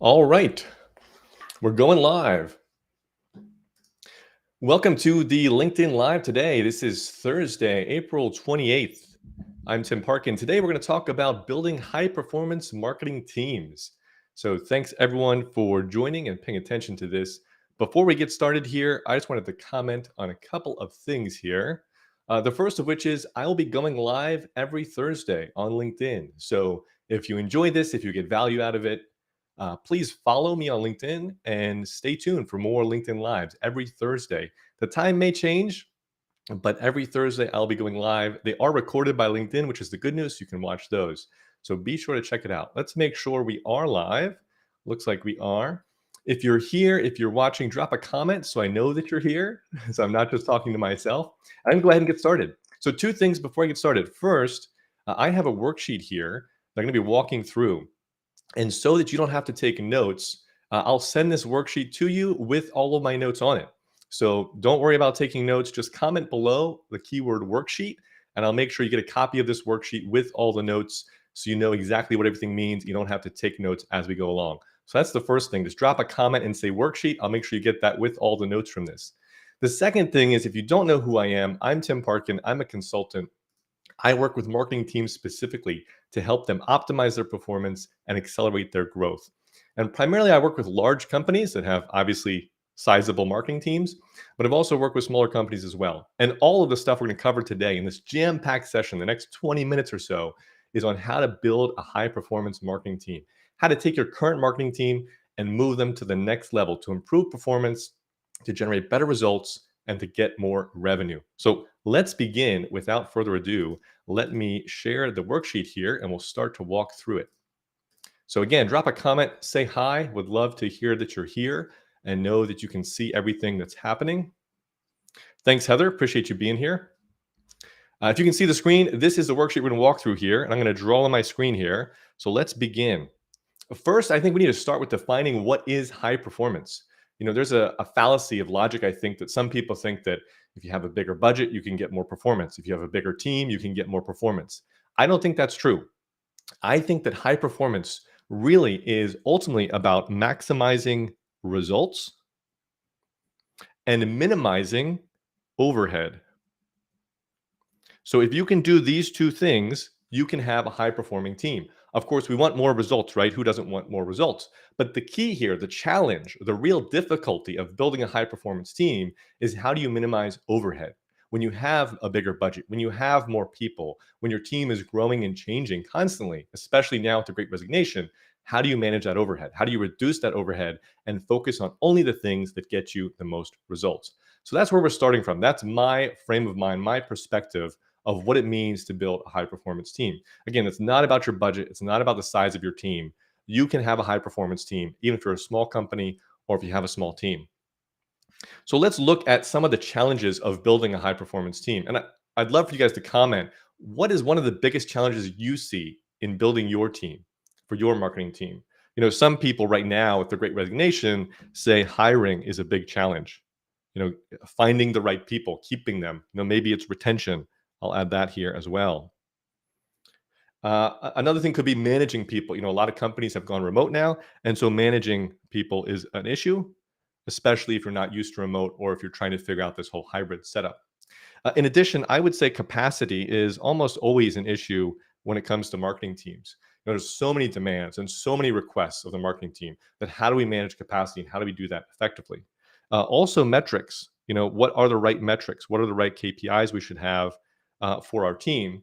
All right, we're going live. Welcome to the LinkedIn Live today. This is Thursday, April 28th. I'm Tim Parkin. Today we're going to talk about building high performance marketing teams. So thanks everyone for joining and paying attention to this. Before we get started here, I just wanted to comment on a couple of things here. The first of which is I will be going live every Thursday on LinkedIn. So if you enjoy this, if you get value out of it, please follow me on LinkedIn and stay tuned for more LinkedIn Lives every Thursday. The time may change, but every Thursday I'll be going live. They are recorded by LinkedIn, which is the good news. You can watch those. So be sure to check it out. Let's make sure we are live. Looks like we are. If you're here, if you're watching, drop a comment so I know that you're here. So I'm not just talking to myself. I'm going to go ahead and get started. So two things before I get started. First, I have a worksheet here that I'm going to be walking through. And so that you don't have to take notes, I'll send this worksheet to you with all of my notes on it. So don't worry about taking notes. Just comment below the keyword worksheet, and I'll make sure you get a copy of this worksheet with all the notes so you know exactly what everything means. You don't have to take notes as we go along. So that's the first thing. Just drop a comment and say worksheet. I'll make sure you get that with all the notes from this. The second thing is if you don't know who I am, I'm Tim Parkin. I'm a consultant. I work with marketing teams specifically to help them optimize their performance and accelerate their growth. And primarily, I work with large companies that have obviously sizable marketing teams, but I've also worked with smaller companies as well. And all of the stuff we're going to cover today in this jam packed session, the next 20 minutes or so, is on how to build a high performance marketing team, how to take your current marketing team and move them to the next level to improve performance, to generate better results, and to get more revenue. So let's begin without further ado. Let me share the worksheet here and we'll start to walk through it. So again, drop a comment, say hi. Would love to hear that you're here and know that you can see everything that's happening. Thanks, Heather. Appreciate you being here. If you can see the screen, this is the worksheet we're going to walk through here, and I'm going to draw on my screen here. So let's begin. First, I think we need to start with defining what is high performance. There's a fallacy of logic, I think, that some people think that if you have a bigger budget, you can get more performance. If you have a bigger team, you can get more performance. I don't think that's true. I think that high performance really is ultimately about maximizing results and minimizing overhead. So if you can do these two things, you can have a high performing team. Of course, we want more results, right? Who doesn't want more results? But the key here, the challenge, the real difficulty of building a high performance team is how do you minimize overhead? When you have a bigger budget, when you have more people, when your team is growing and changing constantly, especially now with the great resignation, how do you manage that overhead? How do you reduce that overhead and focus on only the things that get you the most results? So that's where we're starting from. That's my frame of mind, my perspective of what it means to build a high performance team. Again, it's not about your budget. It's not about the size of your team. You can have a high performance team, even if you're a small company or if you have a small team. So let's look at some of the challenges of building a high performance team. And I'd love for you guys to comment. What is one of the biggest challenges you see in building your team for your marketing team? Some people right now with the great resignation say hiring is a big challenge. Finding the right people, keeping them, maybe it's retention. I'll add that here as well. Another thing could be managing people. A lot of companies have gone remote now, and so managing people is an issue, especially if you're not used to remote or if you're trying to figure out this whole hybrid setup. In addition, I would say capacity is almost always an issue when it comes to marketing teams. There's so many demands and so many requests of the marketing team that how do we manage capacity and how do we do that effectively? Also, metrics. What are the right metrics? What are the right KPIs we should have for our team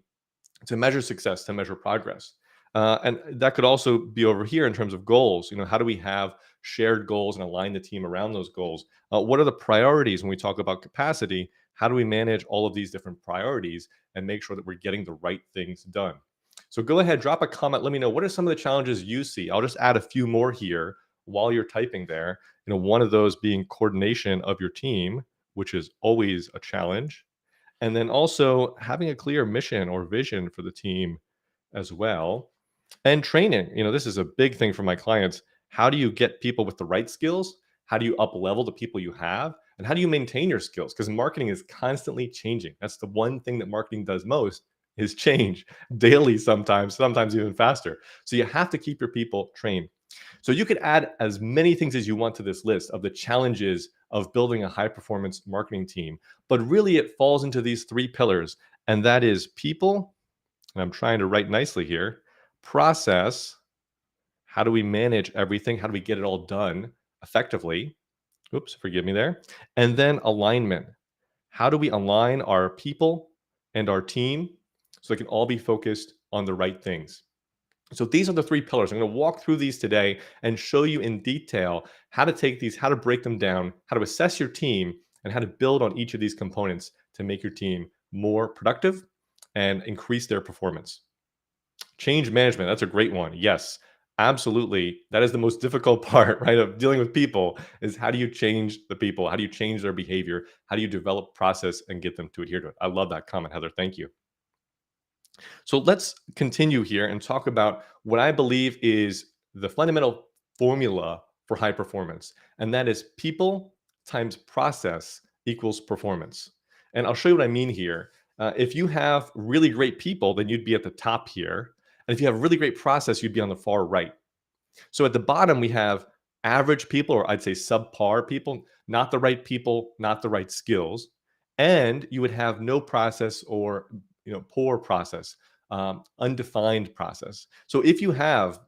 to measure success, to measure progress? And that could also be over here in terms of goals. How do we have shared goals and align the team around those goals? What are the priorities when we talk about capacity? How do we manage all of these different priorities and make sure that we're getting the right things done? So go ahead, drop a comment. Let me know what are some of the challenges you see. I'll just add a few more here while you're typing there. One of those being coordination of your team, which is always a challenge. And then also having a clear mission or vision for the team as well. And training, this is a big thing for my clients. How do you get people with the right skills? How do you up level the people you have? And how do you maintain your skills? Because marketing is constantly changing. That's the one thing that marketing does most is change daily sometimes even faster. So you have to keep your people trained. So you could add as many things as you want to this list of the challenges of building a high performance marketing team. But really, it falls into these three pillars, and that is people, and I'm trying to write nicely here, process, how do we manage everything? How do we get it all done effectively? Oops, forgive me there. And then alignment. How do we align our people and our team so they can all be focused on the right things? So these are the three pillars. I'm going to walk through these today and show you in detail how to take these, how to break them down, how to assess your team, and how to build on each of these components to make your team more productive and increase their performance. Change management, that's a great one. Yes, absolutely. That is the most difficult part, right, of dealing with people is how do you change the people? How do you change their behavior? How do you develop process and get them to adhere to it? I love that comment, Heather. Thank you. So let's continue here and talk about what I believe is the fundamental formula for high performance, and that is people times process equals performance. And I'll show you what I mean here. If you have really great people, then you'd be at the top here. And if you have really great process, you'd be on the far right. So at the bottom, we have average people, or I'd say subpar people, not the right people, not the right skills. And you would have no process or poor process, undefined process. So if you have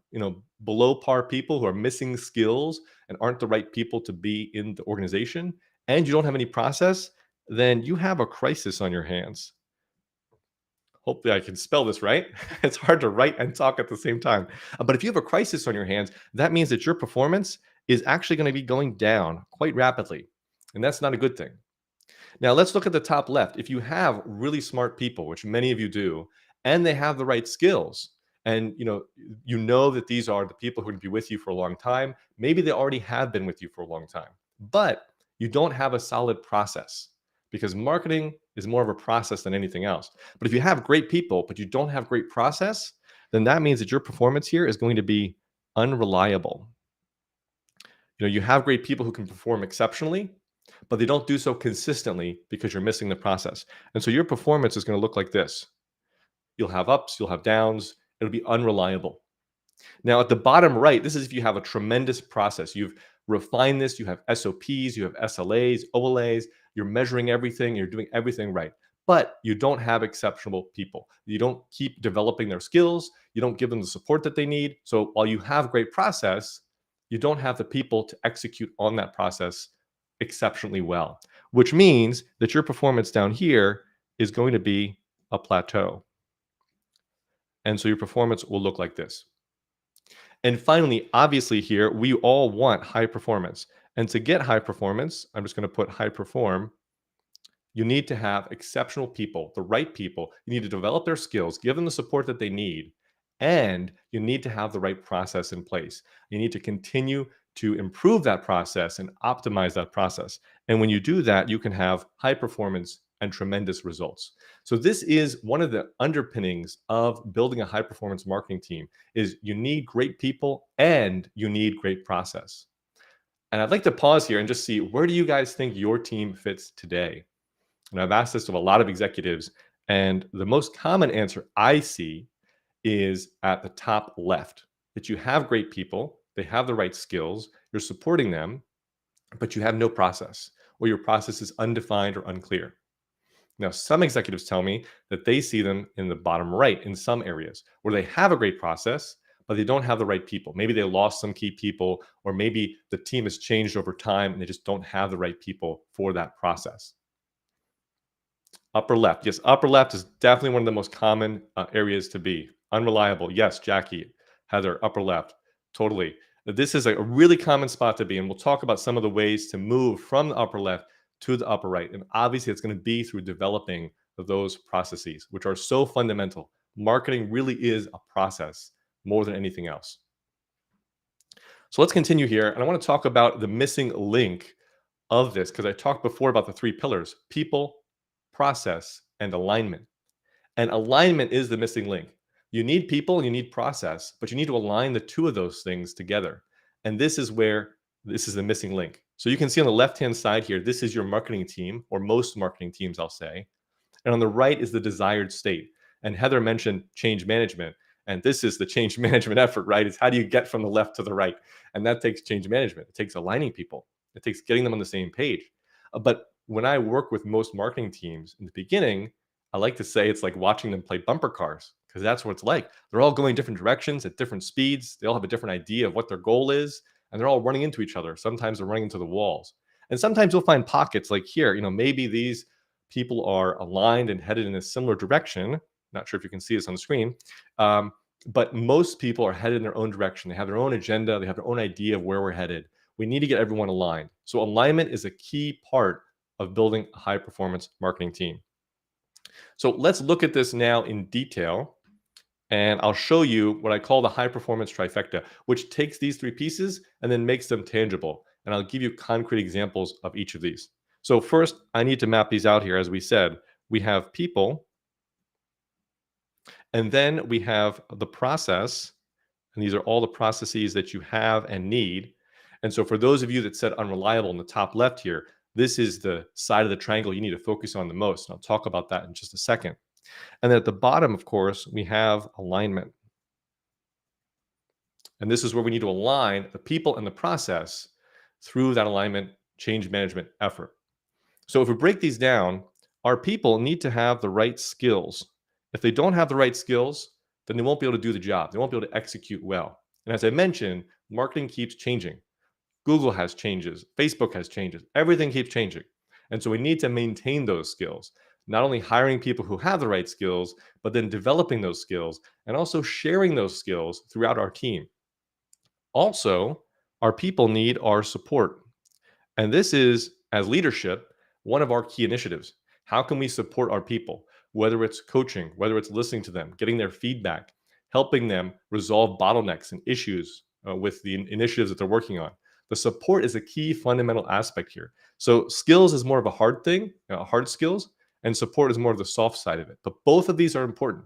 below par people who are missing skills and aren't the right people to be in the organization, and you don't have any process, then you have a crisis on your hands. Hopefully I can spell this right. It's hard to write and talk at the same time. But if you have a crisis on your hands, that means that your performance is actually going to be going down quite rapidly. And that's not a good thing. Now let's look at the top left. If you have really smart people, which many of you do, and they have the right skills, and you know that these are the people who are going to be with you for a long time, maybe they already have been with you for a long time, but you don't have a solid process because marketing is more of a process than anything else. But if you have great people, but you don't have great process, then that means that your performance here is going to be unreliable. You have great people who can perform exceptionally, but they don't do so consistently because you're missing the process. And so your performance is going to look like this. You'll have ups, you'll have downs, it'll be unreliable. Now, at the bottom right, this is if you have a tremendous process. You've refined this, you have SOPs, you have SLAs, OLAs, you're measuring everything, you're doing everything right. But you don't have exceptional people. You don't keep developing their skills, you don't give them the support that they need. So while you have great process, you don't have the people to execute on that process exceptionally well, which means that your performance down here is going to be a plateau. And so your performance will look like this. And finally, obviously here, we all want high performance. And to get high performance, I'm just going to put high perform. You need to have exceptional people, the right people. You need to develop their skills, give them the support that they need, and you need to have the right process in place. You need to continue to improve that process and optimize that process. And when you do that, you can have high performance and tremendous results. So this is one of the underpinnings of building a high performance marketing team is you need great people and you need great process. And I'd like to pause here and just see, where do you guys think your team fits today? And I've asked this of a lot of executives, and the most common answer I see is at the top left, that you have great people, they have the right skills, you're supporting them, but you have no process, or your process is undefined or unclear. Now, some executives tell me that they see them in the bottom right in some areas where they have a great process, but they don't have the right people. Maybe they lost some key people, or maybe the team has changed over time and they just don't have the right people for that process. Upper left. Yes, upper left is definitely one of the most common areas to be. Unreliable. Yes, Jackie, Heather, upper left. Totally. This is a really common spot to be, and we'll talk about some of the ways to move from the upper left to the upper right. And obviously, it's going to be through developing those processes, which are so fundamental. Marketing really is a process more than anything else. So let's continue here. And I want to talk about the missing link of this because I talked before about the three pillars: people, process, and alignment. And alignment is the missing link. You need people and you need process, but you need to align the two of those things together. And this is where this is the missing link. So you can see on the left-hand side here, this is your marketing team, or most marketing teams, I'll say. And on the right is the desired state. And Heather mentioned change management. And this is the change management effort, right? It's how do you get from the left to the right? And that takes change management. It takes aligning people. It takes getting them on the same page. But when I work with most marketing teams in the beginning, I like to say it's like watching them play bumper cars because that's what it's like. They're all going different directions at different speeds. They all have a different idea of what their goal is, and they're all running into each other. Sometimes they're running into the walls. And sometimes you'll find pockets like here, maybe these people are aligned and headed in a similar direction. Not sure if you can see this on the screen. But most people are headed in their own direction. They have their own agenda. They have their own idea of where we're headed. We need to get everyone aligned. So alignment is a key part of building a high performance marketing team. So let's look at this now in detail. And I'll show you what I call the high performance trifecta, which takes these three pieces and then makes them tangible. And I'll give you concrete examples of each of these. So first, I need to map these out here. As we said, we have people, and then we have the process. And these are all the processes that you have and need. And so for those of you that said unreliable in the top left here, this is the side of the triangle you need to focus on the most. And I'll talk about that in just a second. And then at the bottom, of course, we have alignment. And this is where we need to align the people and the process through that alignment change management effort. So if we break these down, our people need to have the right skills. If they don't have the right skills, then they won't be able to do the job. They won't be able to execute well. And as I mentioned, marketing keeps changing. Google has changes. Facebook has changes. Everything keeps changing. And so we need to maintain those skills, not only hiring people who have the right skills, but then developing those skills and also sharing those skills throughout our team. Also, our people need our support. And this is, as leadership, one of our key initiatives. How can we support our people? Whether it's coaching, whether it's listening to them, getting their feedback, helping them resolve bottlenecks and issues with the initiatives that they're working on. The support is a key fundamental aspect here. So skills is more of a hard thing, hard skills, and support is more of the soft side of it. But both of these are important.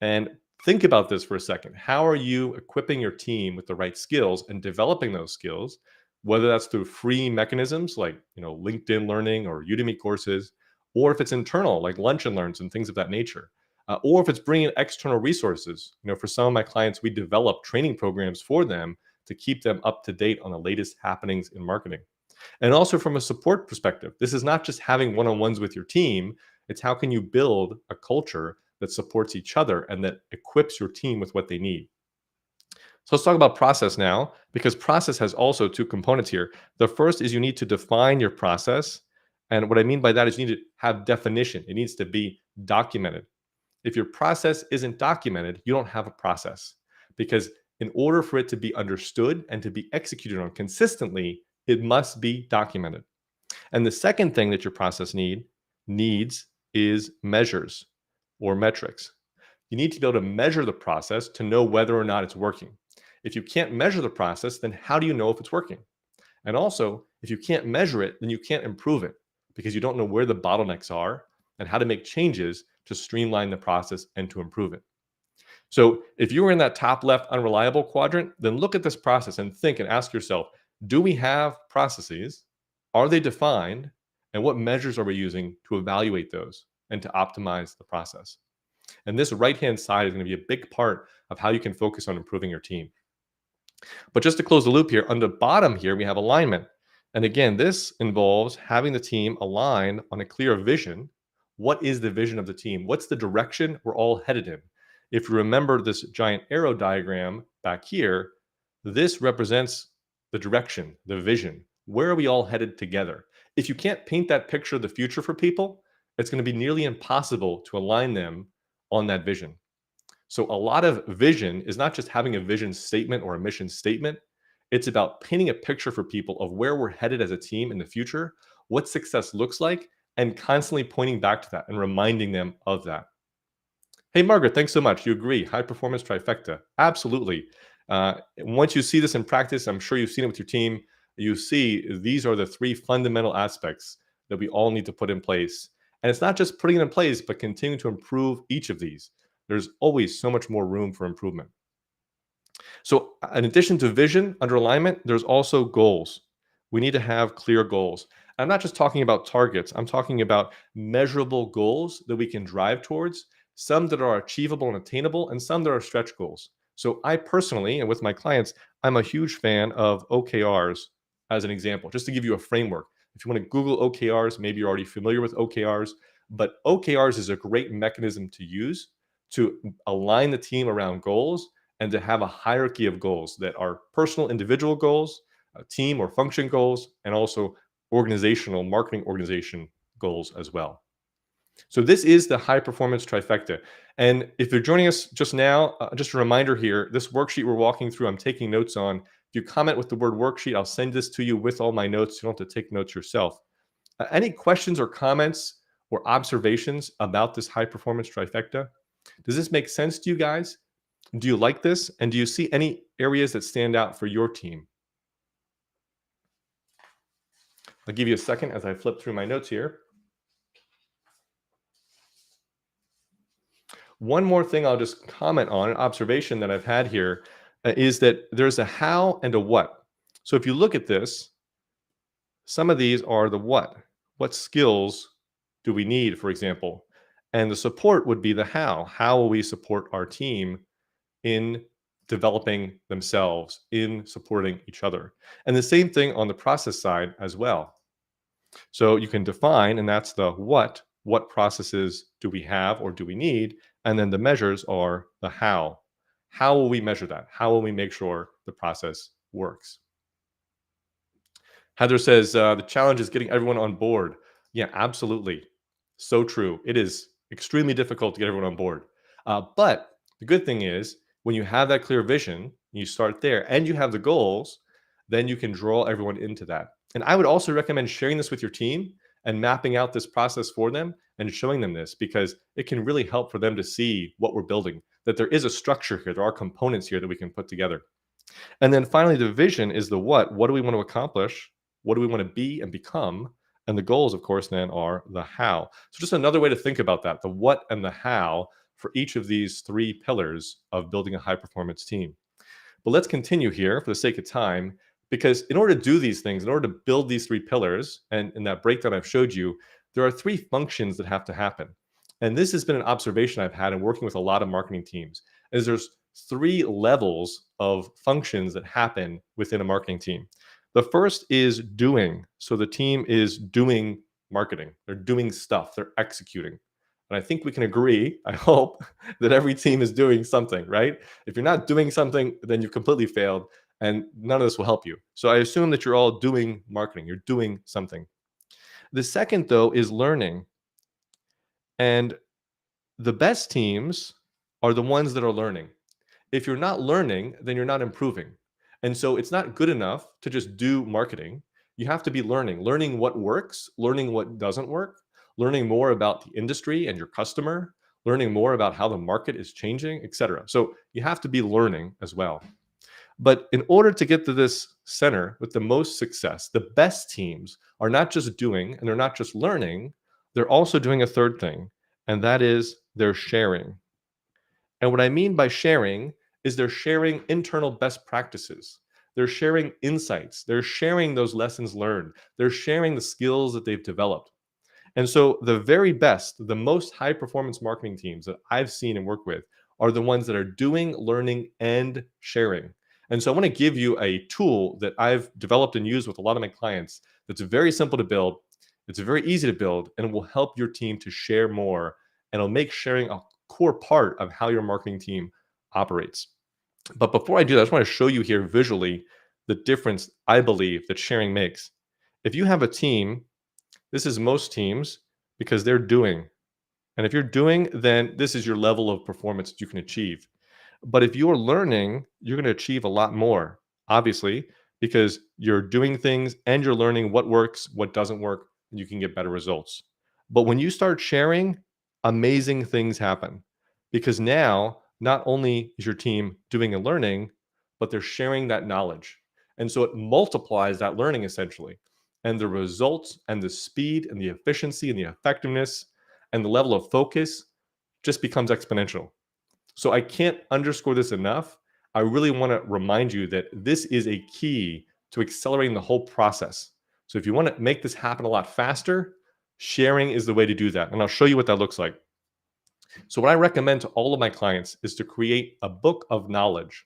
And think about this for a second. How are you equipping your team with the right skills and developing those skills, whether that's through free mechanisms like LinkedIn Learning or Udemy courses, or if it's internal like Lunch and Learns and things of that nature, or if it's bringing in external resources. For some of my clients, we develop training programs for them to keep them up to date on the latest happenings in marketing. And also from a support perspective, this is not just having one-on-ones with your team. It's how can you build a culture that supports each other and that equips your team with what they need. So let's talk about process now, because process has also two components here. The first is you need to define your process. And what I mean by that is you need to have definition. It needs to be documented. If your process isn't documented, you don't have a process, because in order for it to be understood and to be executed on consistently, it must be documented. And the second thing that your process needs is measures or metrics. You need to be able to measure the process to know whether or not it's working. If you can't measure the process, then how do you know if it's working? And also, if you can't measure it, then you can't improve it, because you don't know where the bottlenecks are and how to make changes to streamline the process and to improve it. So if you were in that top left unreliable quadrant, then look at this process and think and ask yourself, do we have processes? Are they defined? And what measures are we using to evaluate those and to optimize the process? And this right-hand side is going to be a big part of how you can focus on improving your team. But just to close the loop here, on the bottom here, we have alignment. And again, this involves having the team aligned on a clear vision. What is the vision of the team? What's the direction we're all headed in? If you remember this giant arrow diagram back here, this represents the direction, the vision. Where are we all headed together? If you can't paint that picture of the future for people, it's going to be nearly impossible to align them on that vision. So a lot of vision is not just having a vision statement or a mission statement. It's about painting a picture for people of where we're headed as a team in the future, what success looks like, and constantly pointing back to that and reminding them of that. Hey, Margaret, thanks so much. You agree. High performance trifecta. Absolutely. Once you see this in practice, I'm sure you've seen it with your team. You see these are the three fundamental aspects that we all need to put in place. And it's not just putting it in place, but continuing to improve each of these. There's always so much more room for improvement. So in addition to vision under alignment, there's also goals. We need to have clear goals. I'm not just talking about targets. I'm talking about measurable goals that we can drive towards some that are achievable and attainable, and some that are stretch goals. So I personally, and with my clients, I'm a huge fan of OKRs as an example, just to give you a framework. If you want to Google OKRs, maybe you're already familiar with OKRs, but OKRs is a great mechanism to use to align the team around goals and to have a hierarchy of goals that are personal, individual goals, team or function goals, and also organizational, marketing organization goals as well. So this is the high performance trifecta. And if you're joining us just now, just a reminder here, this worksheet we're walking through, I'm taking notes on. If you comment with the word worksheet, I'll send this to you with all my notes. You don't have to take notes yourself. Any questions or comments or observations about this high performance trifecta? Does this make sense to you guys? Do you like this? And do you see any areas that stand out for your team? I'll give you a second as I flip through my notes here. One more thing I'll just comment on, an observation that I've had here, is that there's a how and a what. So if you look at this, some of these are the what. What skills do we need, for example? And the support would be the how. How will we support our team in developing themselves, in supporting each other? And the same thing on the process side as well. So you can define, and that's the what processes do we have or do we need? And then the measures are the how. How will we measure that? How will we make sure the process works? Heather says the challenge is getting everyone on board. Yeah, absolutely. So true. It is extremely difficult to get everyone on board. But the good thing is when you have that clear vision, you start there and you have the goals, then you can draw everyone into that. And I would also recommend sharing this with your team and mapping out this process for them and showing them this because it can really help for them to see what we're building, that there is a structure here. There are components here that we can put together. And then finally, the vision is the what. What do we want to accomplish? What do we want to be and become? And the goals, of course, then are the how. So just another way to think about that, the what and the how for each of these three pillars of building a high performance team. But let's continue here for the sake of time, because in order to do these things, in order to build these three pillars, and in that breakdown I've showed you, there are three functions that have to happen. And this has been an observation I've had in working with a lot of marketing teams, is there's three levels of functions that happen within a marketing team. The first is doing. So the team is doing marketing. They're doing stuff. They're executing. And I think we can agree, I hope, that every team is doing something, right? If you're not doing something, then you've completely failed and none of this will help you. So I assume that you're all doing marketing. You're doing something. The second, though, is learning. And the best teams are the ones that are learning. If you're not learning, then you're not improving. And so it's not good enough to just do marketing. You have to be learning what works, learning what doesn't work, learning more about the industry and your customer, learning more about how the market is changing, etc. So you have to be learning as well. But in order to get to this center with the most success, the best teams are not just doing and they're not just learning, they're also doing a third thing, and that is they're sharing. And what I mean by sharing is they're sharing internal best practices. They're sharing insights. They're sharing those lessons learned. They're sharing the skills that they've developed. And so the very best, the most high performance marketing teams that I've seen and worked with are the ones that are doing, learning, and sharing. And so I want to give you a tool that I've developed and used with a lot of my clients that's very simple to build. It's very easy to build and it will help your team to share more and it'll make sharing a core part of how your marketing team operates. But before I do that, I just want to show you here visually the difference I believe that sharing makes. If you have a team, this is most teams because they're doing. And if you're doing, then this is your level of performance that you can achieve. But if you're learning, you're going to achieve a lot more, obviously, because you're doing things and you're learning what works, what doesn't work, and you can get better results. But when you start sharing, amazing things happen because now not only is your team doing and learning, but they're sharing that knowledge. And so it multiplies that learning essentially. And the results and the speed and the efficiency and the effectiveness and the level of focus just becomes exponential. So I can't underscore this enough. I really want to remind you that this is a key to accelerating the whole process. So if you want to make this happen a lot faster, sharing is the way to do that. And I'll show you what that looks like. So, what I recommend to all of my clients is to create a book of knowledge.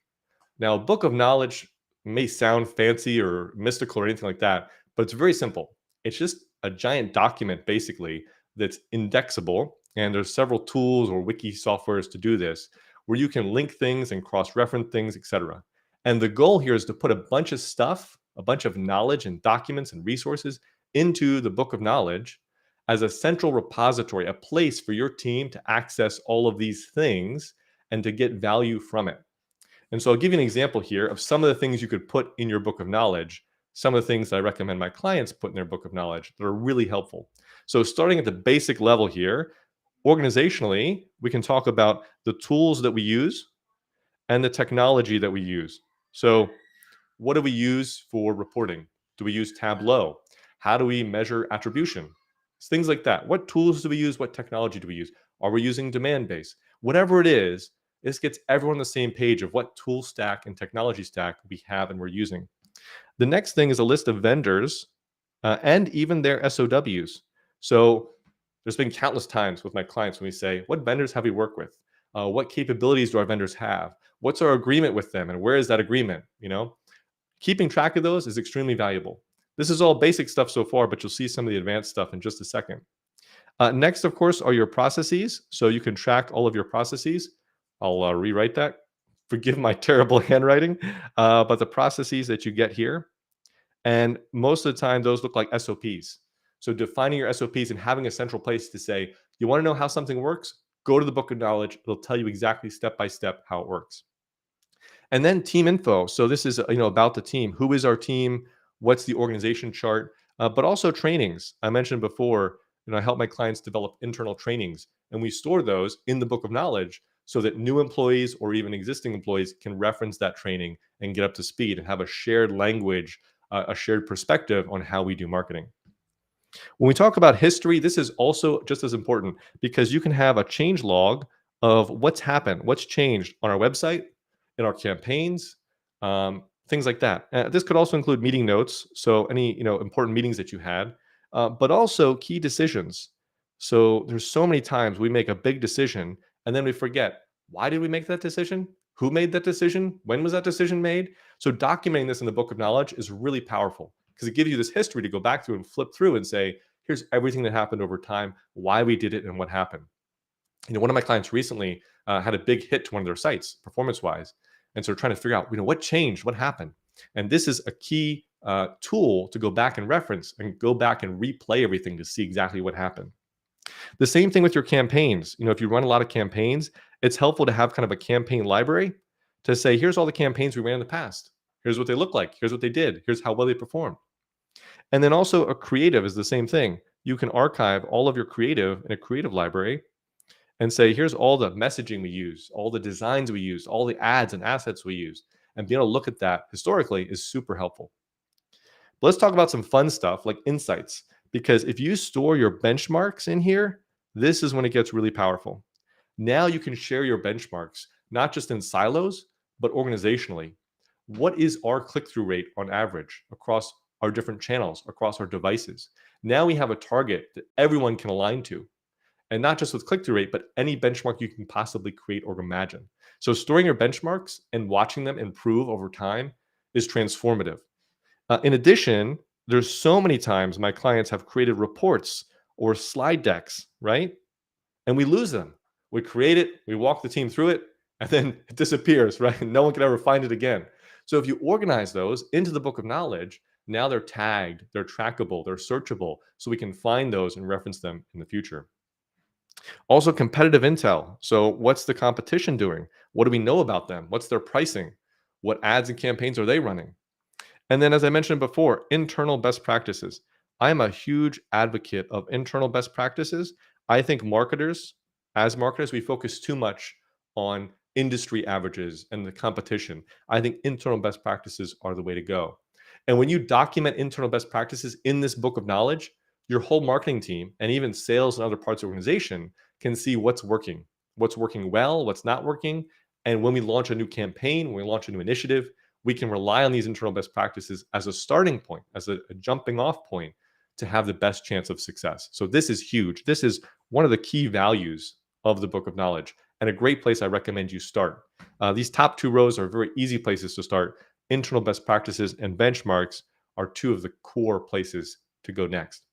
Now, a book of knowledge may sound fancy or mystical or anything like that, but it's very simple. It's just a giant document, basically, that's indexable. And there's several tools or wiki softwares to do this, where you can link things and cross reference things, etc. And the goal here is to put a bunch of stuff, a bunch of knowledge and documents and resources into the book of knowledge as a central repository, a place for your team to access all of these things and to get value from it. And so I'll give you an example here of some of the things you could put in your book of knowledge, some of the things that I recommend my clients put in their book of knowledge that are really helpful. So starting at the basic level here, organizationally, we can talk about the tools that we use and the technology that we use. So what do we use for reporting? Do we use Tableau? How do we measure attribution? Things like that. What tools do we use? What technology do we use? Are we using demand base? Whatever it is, this gets everyone on the same page of what tool stack and technology stack we have and we're using. The next thing is a list of vendors and even their SOWs. So there's been countless times with my clients when we say, what vendors have we worked with? What capabilities do our vendors have? What's our agreement with them? And where is that agreement? Keeping track of those is extremely valuable. This is all basic stuff so far, but you'll see some of the advanced stuff in just a second. Next, of course, are your processes. So you can track all of your processes. I'll rewrite that. Forgive my terrible handwriting, but the processes that you get here, and most of the time, those look like SOPs. So defining your SOPs and having a central place to say, you want to know how something works? Go to the book of knowledge. It'll tell you exactly step by step how it works. And then team info. So this is about the team. Who is our team? What's the organization chart? But also trainings. I mentioned before, I help my clients develop internal trainings, and we store those in the book of knowledge so that new employees or even existing employees can reference that training and get up to speed and have a shared language, a shared perspective on how we do marketing. When we talk about history, this is also just as important because you can have a change log of what's happened, what's changed on our website, in our campaigns, things like that. This could also include meeting notes, so any important meetings that you had, but also key decisions. So there's so many times we make a big decision and then we forget, why did we make that decision? Who made that decision? When was that decision made? So documenting this in the book of knowledge is really powerful because it gives you this history to go back through and flip through and say, here's everything that happened over time, why we did it, and what happened. One of my clients recently had a big hit to one of their sites, performance-wise, and so we're trying to figure out, what changed, what happened, and this is a key tool to go back and reference and go back and replay everything to see exactly what happened. The same thing with your campaigns. If you run a lot of campaigns, it's helpful to have kind of a campaign library to say, here's all the campaigns we ran in the past. Here's what they look like. Here's what they did. Here's how well they performed. And then also a creative is the same thing. You can archive all of your creative in a creative library and say, here's all the messaging we use, all the designs we use, all the ads and assets we use. And being able to look at that historically is super helpful. But let's talk about some fun stuff like insights, because if you store your benchmarks in here, this is when it gets really powerful. Now you can share your benchmarks, not just in silos, but organizationally. What is our click-through rate on average across our different channels, across our devices? Now we have a target that everyone can align to. And not just with click-through rate, but any benchmark you can possibly create or imagine. So storing your benchmarks and watching them improve over time is transformative. In addition, there's so many times my clients have created reports or slide decks, right? And we lose them. We create it, we walk the team through it, and then it disappears, right? No one can ever find it again. So if you organize those into the book of knowledge, now they're tagged, they're trackable, they're searchable, so we can find those and reference them in the future. Also, competitive intel. So, what's the competition doing? What do we know about them? What's their pricing? What ads and campaigns are they running? And then, as I mentioned before, internal best practices. I am a huge advocate of internal best practices. I think as marketers, we focus too much on industry averages and the competition. I think internal best practices are the way to go. And when you document internal best practices in this book of knowledge, your whole marketing team and even sales and other parts of the organization can see what's working well, what's not working. And when we launch a new campaign, when we launch a new initiative, we can rely on these internal best practices as a starting point, as a jumping off point to have the best chance of success. So this is huge. This is one of the key values of the book of knowledge, and a great place I recommend you start. These top two rows are very easy places to start. Internal best practices and benchmarks are two of the core places to go next.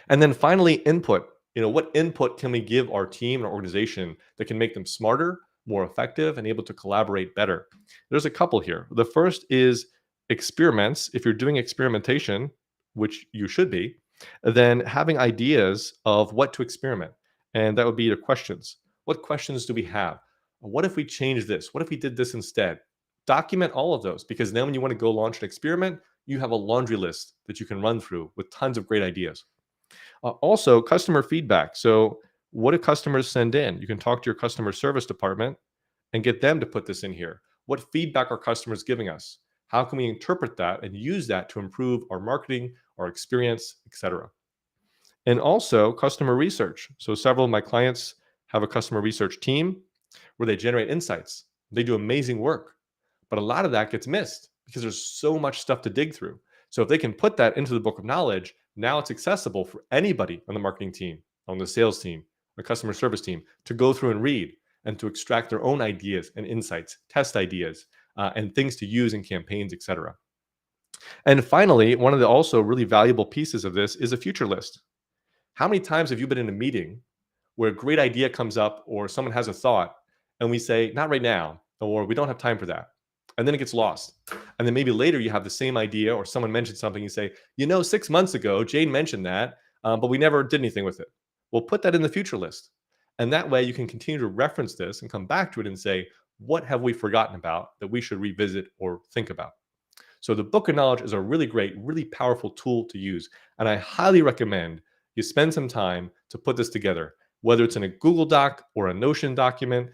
And then finally, input. What input can we give our team and organization that can make them smarter, more effective, and able to collaborate better? There's a couple here. The first is experiments. If you're doing experimentation, which you should be, then having ideas of what to experiment. And that would be your questions. What questions do we have? What if we change this? What if we did this instead? Document all of those, because then when you want to go launch an experiment, you have a laundry list that you can run through with tons of great ideas. Also, customer feedback. So, what do customers send in? You can talk to your customer service department and get them to put this in here. What feedback are customers giving us? How can we interpret that and use that to improve our marketing, our experience, etc.? And also, customer research. So, several of my clients have a customer research team where they generate insights. They do amazing work, but a lot of that gets missed because there's so much stuff to dig through. So if they can put that into the book of knowledge, now it's accessible for anybody on the marketing team, on the sales team, the customer service team to go through and read and to extract their own ideas and insights, test ideas, and things to use in campaigns, etc. And finally, one of the also really valuable pieces of this is a future list. How many times have you been in a meeting where a great idea comes up or someone has a thought and we say, not right now, or we don't have time for that. And then it gets lost. And then maybe later you have the same idea or someone mentioned something, you say, 6 months ago, Jane mentioned that, but we never did anything with it. Well, put that in the future list. And that way you can continue to reference this and come back to it and say, what have we forgotten about that we should revisit or think about? So the book of knowledge is a really great, really powerful tool to use. And I highly recommend you spend some time to put this together, whether it's in a Google Doc or a Notion document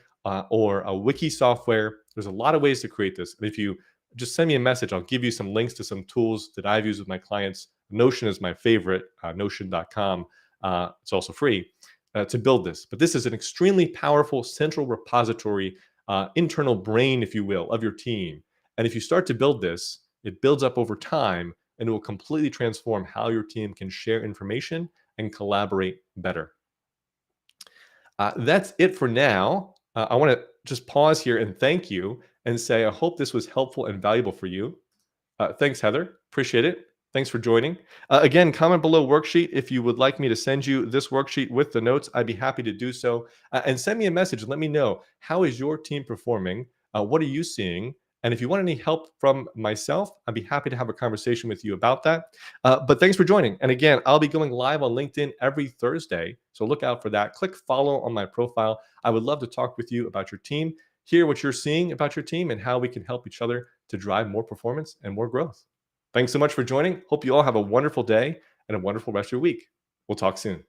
or a wiki software. There's a lot of ways to create this. And if you just send me a message, I'll give you some links to some tools that I've used with my clients. Notion is my favorite, notion.com. It's also free to build this. But this is an extremely powerful central repository, internal brain, if you will, of your team. And if you start to build this, it builds up over time and it will completely transform how your team can share information and collaborate better. That's it for now. I want to just pause here and thank you and say, I hope this was helpful and valuable for you. Thanks, Heather. Appreciate it. Thanks for joining. Again, comment below worksheet if you would like me to send you this worksheet with the notes. I'd be happy to do so. And send me a message. Let me know, how is your team performing? What are you seeing? And if you want any help from myself, I'd be happy to have a conversation with you about that. But thanks for joining. And again, I'll be going live on LinkedIn every Thursday. So look out for that. Click follow on my profile. I would love to talk with you about your team, hear what you're seeing about your team, and how we can help each other to drive more performance and more growth. Thanks so much for joining. Hope you all have a wonderful day and a wonderful rest of your week. We'll talk soon.